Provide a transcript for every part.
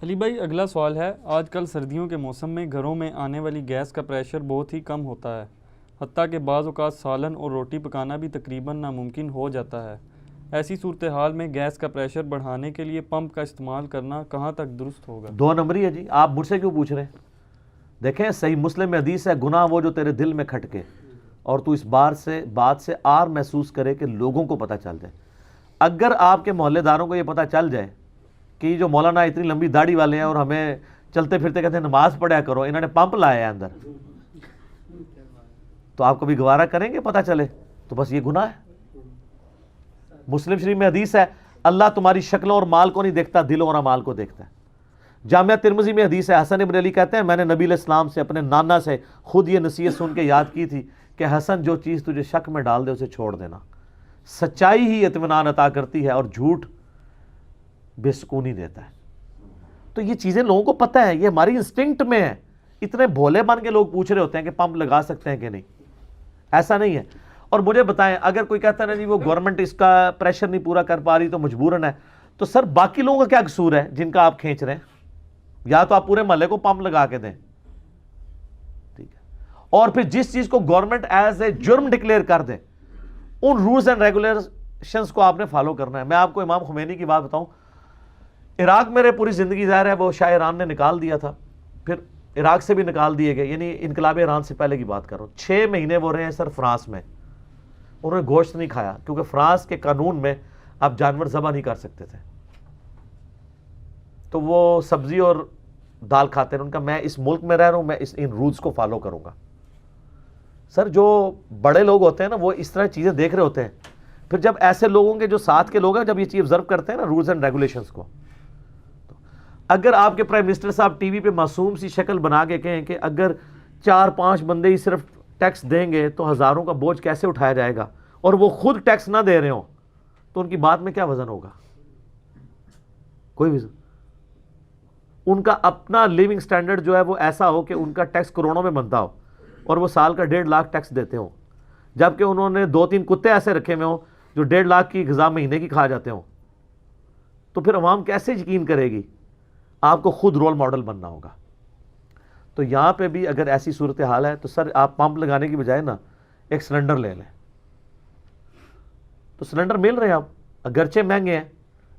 علی بھائی اگلا سوال ہے، آج کل سردیوں کے موسم میں گھروں میں آنے والی گیس کا پریشر بہت ہی کم ہوتا ہے، حتیٰ کہ بعض اوقات سالن اور روٹی پکانا بھی تقریباً ناممکن ہو جاتا ہے۔ ایسی صورتحال میں گیس کا پریشر بڑھانے کے لیے پمپ کا استعمال کرنا کہاں تک درست ہوگا؟ 2 نمبری ہے جی، آپ مجھ سے کیوں پوچھ رہے ہیں؟ دیکھیں صحیح مسلم میں حدیث ہے، گناہ وہ جو تیرے دل میں کھٹکے اور تو اس بات سے آر محسوس کرے کہ لوگوں کو پتہ چل جائے۔ اگر آپ کے محلے داروں کو یہ پتہ چل جائے کہ یہ جو مولانا اتنی لمبی داڑھی والے ہیں اور ہمیں چلتے پھرتے کہتے ہیں نماز پڑھا کرو، انہوں نے پمپ لایا ہے اندر، تو آپ کبھی گوارہ کریں گے؟ پتہ چلے تو بس یہ گناہ ہے۔ مسلم شریف میں حدیث ہے، اللہ تمہاری شکلوں اور مال کو نہیں دیکھتا، دلوں اور اعمال کو دیکھتا ہے۔ جامعہ ترمذی میں حدیث ہے، حسن بن علی کہتے ہیں میں نے نبی علیہ السلام سے اپنے نانا سے خود یہ نصیحت سن کے یاد کی تھی کہ حسن جو چیز تجھے شک میں ڈال دے اسے چھوڑ دینا، سچائی ہی اطمینان عطا کرتی ہے اور جھوٹ بے سکونی دیتا ہے۔ تو یہ چیزیں لوگوں کو پتہ ہے، یہ ہماری انسٹنکٹ میں ہے۔ اتنے بھولے بن کے لوگ پوچھ رہے ہوتے ہیں کہ پمپ لگا سکتے ہیں کہ نہیں، ایسا نہیں ہے۔ اور مجھے بتائیں، اگر کوئی کہتا ہے نا جی وہ گورنمنٹ اس کا پریشر نہیں پورا کر پا رہی تو مجبوراً ہے، تو سر باقی لوگوں کا کیا قصور ہے جن کا آپ کھینچ رہے ہیں؟ یا تو آپ پورے محلے کو پمپ لگا کے دیں، ٹھیک ہے، اور پھر جس چیز کو گورنمنٹ ایز اے جرم ڈکلیئر کر دے ان رولز اینڈ ریگولیشنز کو آپ نے فالو کرنا ہے۔ میں آپ کو امام خمینی کی بات بتاؤں، عراق میرے پوری زندگی ظاہر ہے وہ شاہ ایران نے نکال دیا تھا، پھر عراق سے بھی نکال دیے گئے، یعنی انقلاب ایران سے پہلے کی بات کر رہا ہوں۔ 6 مہینے وہ رہے ہیں سر فرانس میں، انہوں نے گوشت نہیں کھایا کیونکہ فرانس کے قانون میں آپ جانور ذبح نہیں کر سکتے تھے، تو وہ سبزی اور دال کھاتے ہیں۔ ان کا میں اس ملک میں رہ رہا ہوں، میں ان رولز کو فالو کروں گا۔ سر جو بڑے لوگ ہوتے ہیں نا وہ اس طرح چیزیں دیکھ رہے ہوتے ہیں، پھر جب ایسے لوگوں کے جو ساتھ کے لوگ ہیں جب یہ چیز آبزرو کرتے ہیں نا رولز اینڈ ریگولیشنز کو، اگر آپ کے پرائم منسٹر صاحب ٹی وی پہ معصوم سی شکل بنا کے کہیں کہ اگر 4-5 بندے ہی صرف ٹیکس دیں گے تو ہزاروں کا بوجھ کیسے اٹھایا جائے گا، اور وہ خود ٹیکس نہ دے رہے ہوں تو ان کی بات میں کیا وزن ہوگا؟ کوئی وزن۔ ان کا اپنا لیونگ سٹینڈرڈ جو ہے وہ ایسا ہو کہ ان کا ٹیکس کروڑوں میں بنتا ہو اور وہ سال کا 1.5 لاکھ ٹیکس دیتے ہوں، جبکہ انہوں نے 2-3 کتے ایسے رکھے ہوئے ہوں جو 1.5 لاکھ کی غذا مہینے کی کھا جاتے ہوں، تو پھر عوام کیسے یقین کرے گی؟ آپ کو خود رول ماڈل بننا ہوگا۔ تو یہاں پہ بھی اگر ایسی صورتحال ہے تو سر آپ پمپ لگانے کی بجائے نا ایک سلنڈر لے لیں، تو سلنڈر مل رہے ہیں آپ، اگرچہ مہنگے ہیں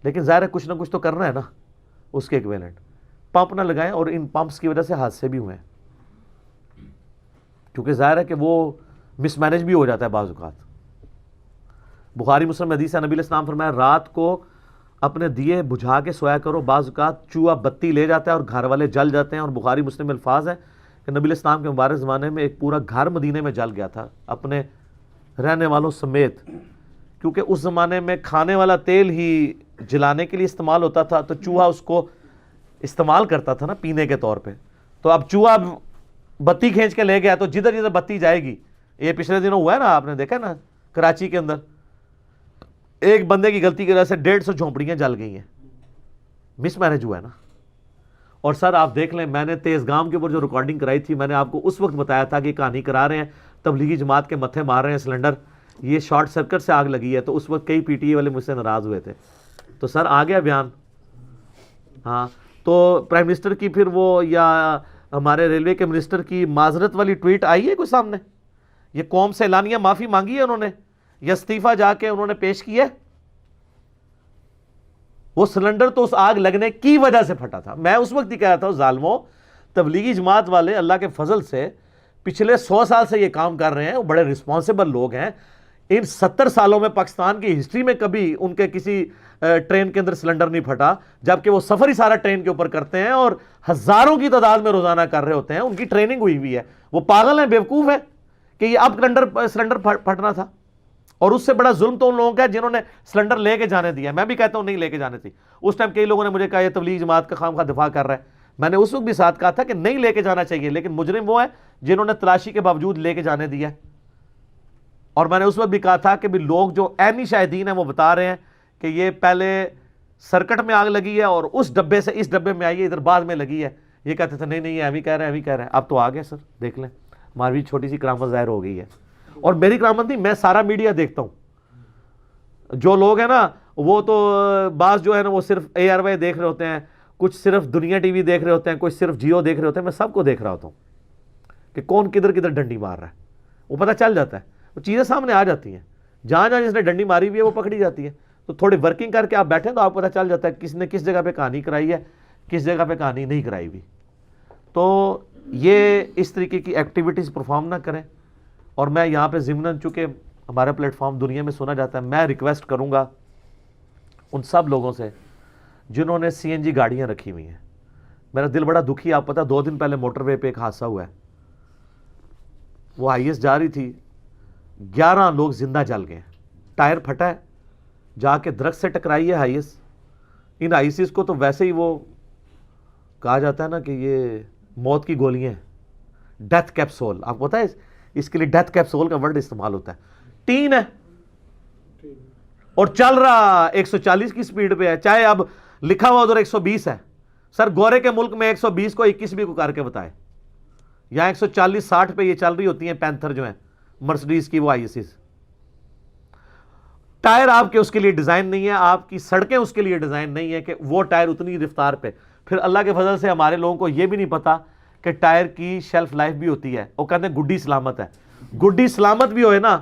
لیکن ظاہر ہے کچھ نہ کچھ تو کرنا ہے نا اس کے ایکویلنٹ۔ پمپ نہ لگائیں، اور ان پمپس کی وجہ سے حادثے بھی ہوئے ہیں، کیونکہ ظاہر ہے کہ وہ مس مینج بھی ہو جاتا ہے بعض اوقات۔ بخاری مسلم حدیث ہے، نبی علیہ السلام فرمایا رات کو اپنے دیے بجھا کے سویا کرو، بعض اوقات چوہا بتی لے جاتا ہے اور گھر والے جل جاتے ہیں۔ اور بخاری مسلم میں الفاظ ہے کہ نبی علیہ السلام کے مبارک زمانے میں ایک پورا گھر مدینے میں جل گیا تھا اپنے رہنے والوں سمیت، کیونکہ اس زمانے میں کھانے والا تیل ہی جلانے کے لیے استعمال ہوتا تھا، تو چوہا اس کو استعمال کرتا تھا نا پینے کے طور پہ، تو اب چوہا بتی کھینچ کے لے گیا تو جدھر جدھر بتی جائے گی، یہ پچھلے دنوں ہوا ہے نا، آپ نے دیکھا نا کراچی کے اندر ایک بندے کی غلطی کی وجہ سے 150 جھونپڑیاں جل گئی ہیں، مس مینج ہوا ہے نا۔ اور سر آپ دیکھ لیں، میں نے تیز گام کے اوپر جو ریکارڈنگ کرائی تھی، میں نے آپ کو اس وقت بتایا تھا کہ کہانی کرا رہے ہیں تبلیغی جماعت کے متھے مار رہے ہیں سلنڈر، یہ شارٹ سرکٹ سے آگ لگی ہے، تو اس وقت کئی پی ٹی اے والے مجھ سے ناراض ہوئے تھے، تو سر آ گیا بیان۔ ہاں تو پرائم منسٹر کی پھر وہ یا ہمارے ریلوے کے منسٹر کی معذرت والی ٹویٹ آئی ہے کوئی سامنے؟ یہ قوم سے اعلانیہ معافی مانگی ہے انہوں نے یا استعفیٰ جا کے انہوں نے پیش کی ہے؟ وہ سلنڈر تو اس آگ لگنے کی وجہ سے پھٹا تھا۔ میں اس وقت ہی کہہ رہا تھا ظالموں، تبلیغی جماعت والے اللہ کے فضل سے پچھلے 100 سال سے یہ کام کر رہے ہیں، وہ بڑے رسپانسیبل لوگ ہیں۔ ان 70 سالوں میں پاکستان کی ہسٹری میں کبھی ان کے کسی ٹرین کے اندر سلنڈر نہیں پھٹا، جبکہ وہ سفر ہی سارا ٹرین کے اوپر کرتے ہیں اور ہزاروں کی تعداد میں روزانہ کر رہے ہوتے ہیں، ان کی ٹریننگ ہوئی ہوئی ہے۔ وہ پاگل ہیں، بیوقوف ہیں کہ یہ اب سلنڈر پھٹنا تھا؟ اور اس سے بڑا ظلم تو ان لوگوں کا ہے جنہوں نے سلنڈر لے کے جانے دیا۔ میں بھی کہتا ہوں نہیں لے کے جانے تھی، اس ٹائم کئی لوگوں نے مجھے کہا یہ تبلیغ جماعت کا خام خواہ دفاع کر رہا ہے، میں نے اس وقت بھی ساتھ کہا تھا کہ نہیں لے کے جانا چاہیے، لیکن مجرم وہ ہیں جنہوں نے تلاشی کے باوجود لے کے جانے دیا۔ اور میں نے اس وقت بھی کہا تھا کہ بھی لوگ جو عینی شاہدین ہیں وہ بتا رہے ہیں کہ یہ پہلے سرکٹ میں آگ لگی ہے اور اس ڈبے سے اس ڈبے میں آئی ہے، ادھر بعد میں لگی ہے۔ یہ کہتے تھے نہیں یہ ایویں کہہ رہے ہیں ایویں کہہ رہے ہیں، اب تو آ گئے سر، دیکھ لیں ہماری چھوٹی سی کرامت ظاہر ہو گئی ہے۔ اور میری کرامت نہیں، میں سارا میڈیا دیکھتا ہوں، جو لوگ ہیں نا وہ تو بعض جو ہے نا وہ صرف ARY دیکھ رہے ہوتے ہیں، کچھ صرف دنیا ٹی وی دیکھ رہے ہوتے ہیں, کوئی صرف جیو دیکھ رہے ہوتے ہیں, میں سب کو دیکھ رہا ہوتا ہوں کہ کون کدھر کدھر ڈنڈی مار رہا ہے. وہ پتہ چل جاتا ہے, وہ چیزیں سامنے آ جاتی ہیں, جہاں جہاں جس نے ڈنڈی ماری ہوئی ہے وہ پکڑی جاتی ہے. تو تھوڑی ورکنگ کر کے آپ بیٹھیں تو آپ کو پتہ چل جاتا ہے کس نے کس جگہ پہ کہانی کرائی ہے, کس جگہ پہ کہانی نہیں کرائی ہوئی. تو یہ اس طریقے کی ایکٹیویٹیز پرفارم نہ کریں. اور میں یہاں پہ ضمناً چونکہ ہمارا پلیٹ فارم دنیا میں سنا جاتا ہے, میں ریکویسٹ کروں گا ان سب لوگوں سے جنہوں نے سی این جی گاڑیاں رکھی ہوئی ہیں. میرا دل بڑا دکھی, آپ پتہ 2 دن پہلے موٹر وے پہ ایک حادثہ ہوا ہے. وہ آئی ایس جا رہی تھی, 11 لوگ زندہ جل گئے, ٹائر پھٹا ہے, جا کے درخت سے ٹکرائی ہے ہائی ایس. ان آئی سیز کو تو ویسے ہی وہ کہا جاتا ہے نا کہ یہ موت کی گولیاں ہیں, ڈیتھ کیپسول. آپ کو پتہ ہے اس کے لیے ڈیتھ کیپسول کا ورڈ استعمال ہوتا ہے. ٹین ہے اور چل رہا 140 کی سپیڈ پہ ہے, چاہے اب لکھا ہوا ادھر 120 ہے. سر گورے کے ملک میں 120 کو 21 بھی کو کر کے بتائے. یہاں 140-60 پہ یہ چل رہی ہوتی ہیں پینتھر جو ہیں مرسڈیز کی وہ آئی ایسیز. ٹائر آپ کے اس کے لیے ڈیزائن نہیں ہے, آپ کی سڑکیں اس کے لیے ڈیزائن نہیں ہے کہ وہ ٹائر اتنی رفتار پہ. پھر اللہ کے فضل سے ہمارے لوگوں کو یہ بھی نہیں پتا کہ ٹائر کی شیلف لائف بھی ہوتی ہے. وہ کہتے ہیں گڈی سلامت ہے. گڈی سلامت بھی ہوئے نا,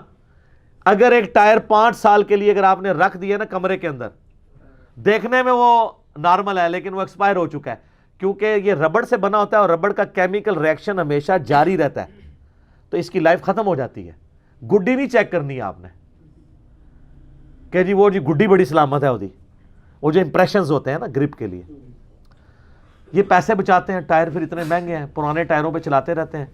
اگر ایک ٹائر 5 سال کے لیے اگر آپ نے رکھ دیا نا کمرے کے اندر, دیکھنے میں وہ نارمل ہے لیکن وہ ایکسپائر ہو چکا ہے, کیونکہ یہ ربڑ سے بنا ہوتا ہے اور ربڑ کا کیمیکل ریئیکشن ہمیشہ جاری رہتا ہے, تو اس کی لائف ختم ہو جاتی ہے. گڈی نہیں چیک کرنی ہے آپ نے کہ جی وہ جی گڈی بڑی سلامت ہے ہوتی, وہ جو امپریشنز ہوتے ہیں نا گرپ کے لیے, یہ پیسے بچاتے ہیں. ٹائر پھر اتنے مہنگے ہیں, پرانے ٹائروں پہ چلاتے رہتے ہیں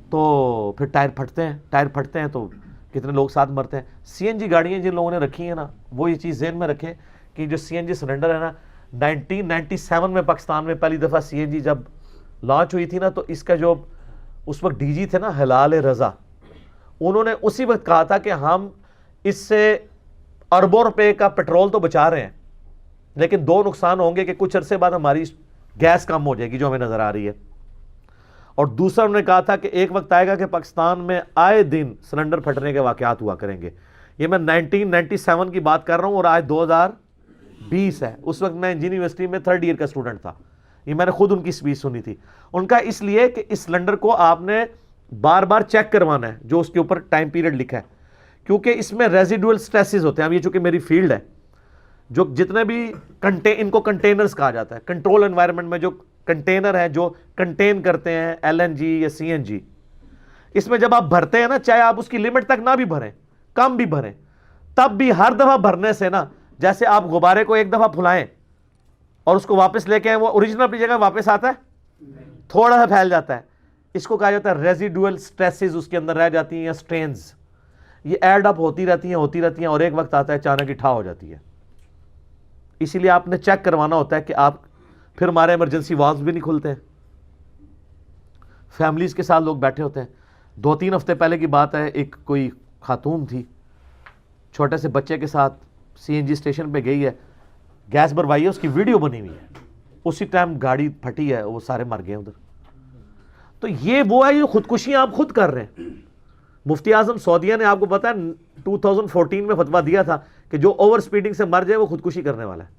تو پھر ٹائر پھٹتے ہیں تو کتنے لوگ ساتھ مرتے ہیں. سی این جی گاڑیاں جن لوگوں نے رکھی ہیں نا, وہ یہ چیز ذہن میں رکھیں کہ جو سی این جی سلنڈر ہے نا, 1997 میں پاکستان میں پہلی دفعہ سی این جی جب لانچ ہوئی تھی نا, تو اس کا جو اس وقت ڈی جی تھے نا ہلال رضا, انہوں نے اسی وقت کہا تھا کہ ہم اس سے اربوں روپے کا پیٹرول تو بچا رہے ہیں, لیکن 2 نقصان ہوں گے کہ کچھ عرصے بعد ہماری گیس کم ہو جائے گی جو ہمیں نظر آ رہی ہے. اور دوسرا انہوں نے کہا تھا کہ ایک وقت آئے گا کہ پاکستان میں آئے دن سلنڈر پھٹنے کے واقعات ہوا کریں گے. یہ میں 1997 کی بات کر رہا ہوں اور آج 2020 ہے. اس وقت میں انجینئرنگ یونیورسٹی میں 3rd ایئر کا اسٹوڈنٹ تھا. یہ میں نے خود ان کی اسپیچ سنی تھی. ان کا اس لیے کہ اس سلنڈر کو آپ نے بار بار چیک کروانا ہے جو اس کے اوپر ٹائم پیریڈ لکھا ہے, کیونکہ اس میں ریزیڈول سٹریسز ہوتے ہیں. اب یہ چونکہ میری فیلڈ ہے, جو جتنے بھی ان کو کنٹینرز کہا جاتا ہے, کنٹرول انوائرمنٹ میں جو کنٹینر ہیں جو کنٹین کرتے ہیں ایل این جی یا سی این جی, اس میں جب آپ بھرتے ہیں نا, چاہے آپ اس کی لمٹ تک نہ بھی بھریں, کم بھی بھریں, تب بھی ہر دفعہ بھرنے سے نا, جیسے آپ غبارے کو ایک دفعہ پھلائیں اور اس کو واپس لے کے آئیں, وہ اوریجنل اپنی جگہ واپس آتا ہے, تھوڑا سا پھیل جاتا ہے. اس کو کہا جاتا ہے ریزیڈول سٹریسز اس کے اندر رہ جاتی ہیں یا سٹرینز. یہ ایڈ اپ ہوتی رہتی ہیں اور ایک وقت آتا ہے اچانک ٹھا ہو جاتی ہے. اسی لیے آپ نے چیک کروانا ہوتا ہے کہ آپ, پھر ہمارے ایمرجنسی والوز بھی نہیں کھلتے ہیں. فیملیز کے ساتھ لوگ بیٹھے ہوتے ہیں. 2-3 ہفتے پہلے کی بات ہے, ایک کوئی خاتون تھی چھوٹے سے بچے کے ساتھ سی این جی اسٹیشن پہ گئی ہے, گیس بھروائی ہے, اس کی ویڈیو بنی ہوئی ہے, اسی ٹائم گاڑی پھٹی ہے, وہ سارے مر گئے ادھر. تو یہ وہ ہے, یہ خودکشیاں آپ خود کر رہے ہیں. مفتی اعظم سعودیہ نے آپ کو پتا ہے 2014 میں فتویٰ دیا تھا کہ جو اوور سپیڈنگ سے مر جائے وہ خودکشی کرنے والا ہے,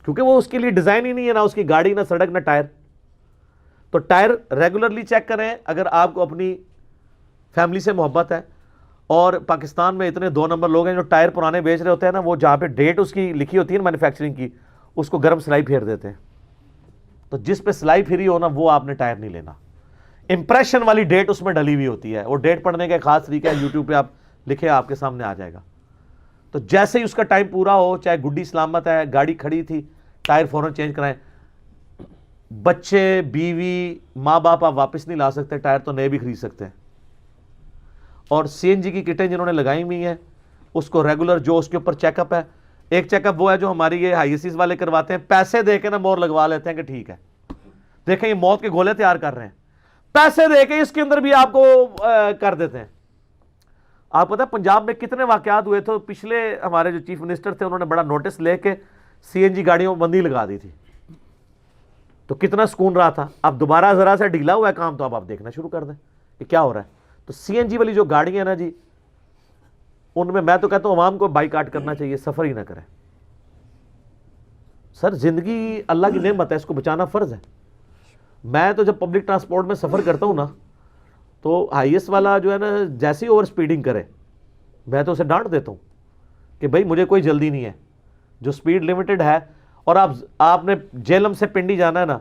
کیونکہ وہ اس کے لیے ڈیزائن ہی نہیں ہے, نہ اس کی گاڑی, نہ سڑک, نہ ٹائر. تو ٹائر ریگولرلی چیک کریں اگر آپ کو اپنی فیملی سے محبت ہے. اور پاکستان میں اتنے 2 نمبر لوگ ہیں جو ٹائر پرانے بیچ رہے ہوتے ہیں نا, وہ جہاں پہ ڈیٹ اس کی لکھی ہوتی ہے نا مینوفیکچرنگ کی, اس کو گرم سلائی پھیر دیتے ہیں. تو جس پہ سلائی پھری ہو نا, وہ آپ نے ٹائر نہیں لینا. امپریشن والی ڈیٹ اس میں ڈلی ہوئی ہوتی ہے, وہ ڈیٹ پڑھنے کا ایک خاص طریقہ ہے, یوٹیوب پہ آپ لکھے آپ کے سامنے آ جائے گا. تو جیسے ہی اس کا ٹائم پورا ہو, چاہے گڈی سلامت ہے, گاڑی کھڑی تھی, ٹائر فوراً چینج کرائیں. بچے, بیوی, ماں باپ آپ واپس نہیں لا سکتے, ٹائر تو نئے بھی خرید سکتے ہیں. اور سی این جی کی کٹیں جنہوں نے لگائی ہوئی ہیں, اس کو ریگولر جو اس کے اوپر چیک اپ ہے, ایک چیک اپ وہ ہے جو ہماری یہ ہائی ایسیز والے کرواتے ہیں, پیسے دے کے نا مور لگوا لیتے ہیں کہ ٹھیک ہے, دیکھیں یہ موت کے گولے تیار کر رہے ہیں, پیسے دے کے اس کے اندر بھی آپ کو کر دیتے ہیں. آپ پتہ پنجاب میں کتنے واقعات ہوئے تھے, پچھلے ہمارے جو چیف منسٹر تھے انہوں نے بڑا نوٹس لے کے سی این جی گاڑیوں میں بندی لگا دی تھی, تو کتنا سکون رہا تھا. اب دوبارہ ذرا سا ڈھیلا ہوا ہے کام, تو اب آپ دیکھنا شروع کر دیں کہ کیا ہو رہا ہے. تو سی این جی والی جو گاڑیاں ہیں نا جی, ان میں تو کہتا ہوں عوام کو بائیکاٹ کرنا چاہیے, سفر ہی نہ کریں. سر زندگی اللہ کی نعمت ہے، اس کو بچانا فرض ہے. میں تو جب پبلک ٹرانسپورٹ میں سفر کرتا ہوں نا تو ہائیسٹ والا جو ہے نا جیسی اوور سپیڈنگ کرے میں تو اسے ڈانٹ دیتا ہوں کہ بھائی مجھے کوئی جلدی نہیں ہے، جو سپیڈ لمیٹڈ ہے. اور آپ نے جہلم سے پنڈی جانا ہے نا،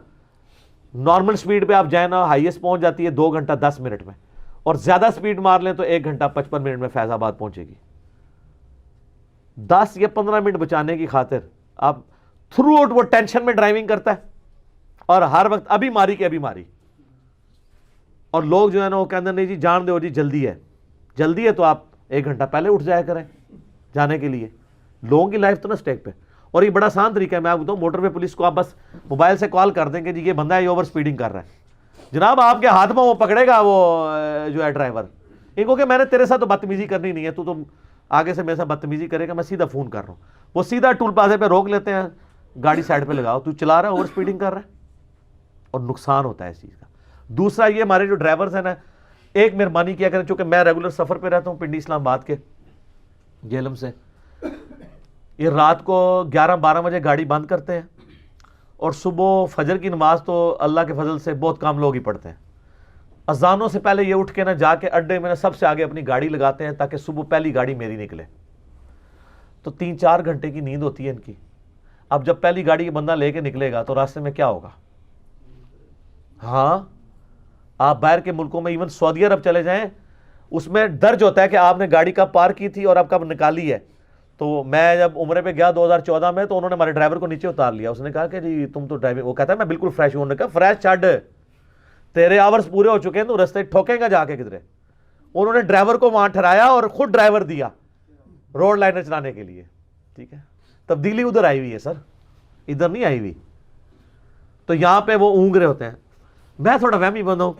نارمل سپیڈ پہ آپ جائیں نا ہائیسٹ پہنچ جاتی ہے 2 گھنٹہ 10 منٹ میں، اور زیادہ سپیڈ مار لیں تو 1 گھنٹہ 55 منٹ میں فیض آباد پہنچے گی. 10 یا 15 منٹ بچانے کی خاطر آپ تھرو آؤٹ وہ ٹینشن میں ڈرائیونگ کرتا ہے اور ہر وقت ابھی ماری کہ ابھی ماری. اور لوگ جو ہے نا وہ کہتے ہیں نہیں جی جان دو جی جلدی ہے. جلدی ہے تو آپ 1 گھنٹہ پہلے اٹھ جایا کریں جانے کے لیے. لوگوں کی لائف تو نا سٹیک پہ. اور یہ بڑا آسان طریقہ ہے، میں آپ بتاؤں موٹر وے پولیس کو آپ بس موبائل سے کال کر دیں کہ جی یہ بندہ ہے یہ اوور سپیڈنگ کر رہا ہے. جناب آپ کے ہاتھ میں وہ پکڑے گا وہ جو ہے ڈرائیور، ان کو کہ میں نے تیرے ساتھ تو بدتمیزی کرنی نہیں ہے، تو آگے سے میرے ساتھ بدتمیزی کرے گا میں سیدھا فون کر رہا ہوں. وہ سیدھا ٹول پلازے پہ روک لیتے ہیں، گاڑی سائڈ پہ لگاؤ، تو چلا رہا ہے اوور سپیڈنگ کر رہا ہے، اور نقصان ہوتا ہے اس چیز کا. دوسرا یہ ہمارے جو ڈرائیورز ہیں نا ایک مہربانی کیا کریں، چونکہ میں ریگولر سفر پہ رہتا ہوں پنڈی اسلام آباد کے جہلم سے، یہ رات کو 11-12 بجے گاڑی بند کرتے ہیں اور صبح فجر کی نماز تو اللہ کے فضل سے بہت کم لوگ ہی پڑھتے ہیں. اذانوں سے پہلے یہ اٹھ کے نا جا کے اڈے میں سب سے آگے اپنی گاڑی لگاتے ہیں تاکہ صبح پہلی گاڑی میری نکلے. تو 3-4 گھنٹے کی نیند ہوتی ہے ان کی. اب جب پہلی گاڑی یہ بندہ لے کے نکلے گا تو راستے میں کیا ہوگا؟ ہاں آپ باہر کے ملکوں میں ایون سعودی عرب چلے جائیں اس میں درج ہوتا ہے کہ آپ نے گاڑی کب پارک کی تھی اور اب کب نکالی ہے. تو میں جب عمرے پہ گیا 2014 میں تو انہوں نے ہمارے ڈرائیور کو نیچے اتار لیا. اس نے کہا کہ جی تم تو ڈرائیونگ، وہ کہتا ہے میں بالکل فریش ہوں. انہوں نے کہا فریش چھڈ، تیرے آورز پورے ہو چکے ہیں تو رستے ٹھوکیں گا جا کے کدھرے. انہوں نے ڈرائیور کو وہاں ٹھہرایا اور خود ڈرائیور دیا روڈ لائنر چلانے کے لیے. ٹھیک ہے، تبدیلی ادھر آئی ہوئی ہے سر، ادھر نہیں آئی ہوئی. تو یہاں پہ وہ اونگ رہے ہوتے ہیں. میں تھوڑا وہمی بندہ ہوں،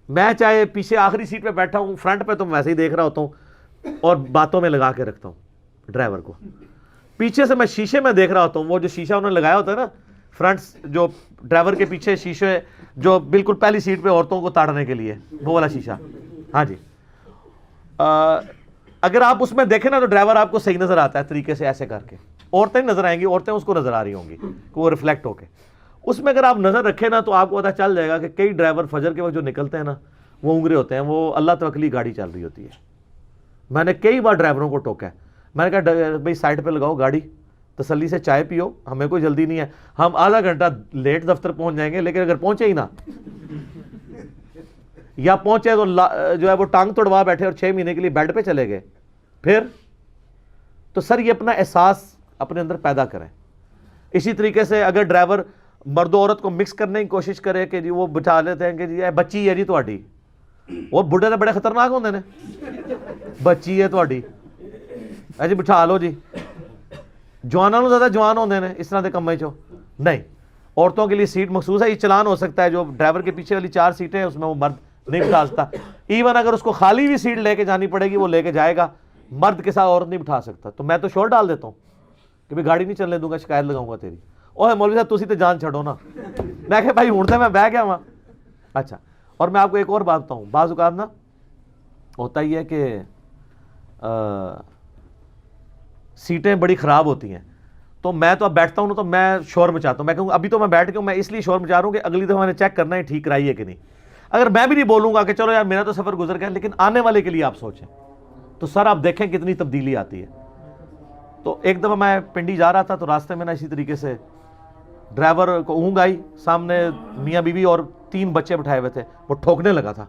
میں چاہے پیچھے آخری سیٹ پہ بیٹھا ہوں، فرنٹ پہ تو میں ویسے ہی دیکھ رہا ہوتا ہوں اور باتوں میں لگا کے رکھتا ہوں ڈرائیور کو. پیچھے سے میں شیشے میں دیکھ رہا ہوتا ہوں، وہ جو شیشہ انہوں نے لگایا ہوتا ہے نا فرنٹ، جو ڈرائیور کے پیچھے شیشے جو بالکل پہلی سیٹ پہ عورتوں کو تاڑنے کے لیے وہ والا شیشہ. ہاں جی، اگر آپ اس میں دیکھیں نا تو ڈرائیور آپ کو صحیح نظر آتا ہے طریقے سے ایسے کر کے. عورتیں نظر آئیں گی، عورتیں اس کو نظر آ رہی ہوں گی کہ وہ ریفلیکٹ ہو کے. اس میں اگر آپ نظر رکھیں نا تو آپ کو پتہ چل جائے گا کہ کئی ڈرائیور فجر کے وقت جو نکلتے ہیں نا وہ اونگرے ہوتے ہیں، وہ اللہ توکلی گاڑی چل رہی ہوتی ہے. میں نے کئی بار ڈرائیوروں کو ٹوکا ہے. میں نے کہا بھائی سائڈ پہ لگاؤ گاڑی، تسلی سے چائے پیو، ہمیں کوئی جلدی نہیں ہے. ہم آدھا گھنٹہ لیٹ دفتر پہنچ جائیں گے، لیکن اگر پہنچے ہی نا یا پہنچے تو جو ہے وہ ٹانگ توڑوا بیٹھے اور 6 مہینے کے لیے بیڈ پہ چلے گئے پھر. تو سر یہ اپنا احساس اپنے اندر پیدا کریں. اسی طریقے سے اگر ڈرائیور مرد و عورت کو مکس کرنے کی کوشش کرے کہ جی وہ بٹھا لیتے ہیں کہ جی بچی ہے جی تہاڈی، وہ بڈھے تو بڑے خطرناک ہوندے نے، بچی ہے تہاڈی جی بٹھا لو جی. جوانوں کو زیادہ جوان ہوندے نے اس طرح دے کمے چو نہیں. عورتوں کے لیے سیٹ مخصوص ہے. یہ چلان ہو سکتا ہے جو ڈرائیور کے پیچھے والی 4 سیٹیں ہیں اس میں وہ مرد نہیں بٹھا سکتا. ایون اگر اس کو خالی بھی سیٹ لے کے جانی پڑے گی وہ لے کے جائے گا، مرد کے ساتھ عورت نہیں بٹھا سکتا. تو میں تو شور ڈال دیتا ہوں کہ بھائی گاڑی نہیں چلنے دوں گا، شکایت لگاؤں گا تیری. اوہ مولوی صاحب تسی تے جان چھڑو نا. میں کہ بھائی ہوں تے میں بہ گیا وہاں. اچھا، اور میں آپ کو ایک اور بات بتاؤں. بعض اوقات نا ہوتا ہی ہے کہ سیٹیں بڑی خراب ہوتی ہیں تو میں تو اب بیٹھتا ہوں نا تو میں شور مچاتا ہوں. میں کہوں ابھی تو میں بیٹھ کے ہوں، میں اس لیے شور مچا رہا ہوں کہ اگلی دفعہ میں نے چیک کرنا ہے ٹھیک کرائی ہے کہ نہیں. اگر میں بھی نہیں بولوں گا کہ چلو یار میرا تو سفر گزر گیا، لیکن آنے والے کے لیے آپ سوچیں تو سر آپ دیکھیں کتنی تبدیلی آتی ہے. تو ایک دفعہ میں پنڈی جا رہا تھا تو راستے میں نا اسی طریقے سے ڈرائیور کو اونگ آئی، سامنے میاں بیوی اور 3 بچے بٹھائے ہوئے تھے، وہ ٹھوکنے لگا تھا.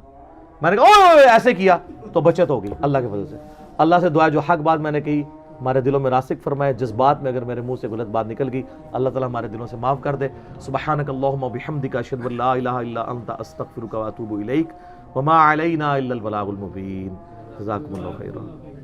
میں نے کہا اوہ ایسے کیا تو بچت ہو گئی اللہ کے فضل سے. اللہ سے دعا جو حق بات میں نے کہی ہمارے دلوں میں راسخ فرمائے. جذبات میں اگر میرے منہ سے غلط بات نکل گئی اللہ تعالیٰ ہمارے دلوں سے معاف کر دے. سبحانک اللہم وبحمدک اشہد ان لا الہ الا انت استغفرک واتوب الیک وما علینا الا البلاغ المبین. جزاکم اللہ خیرا.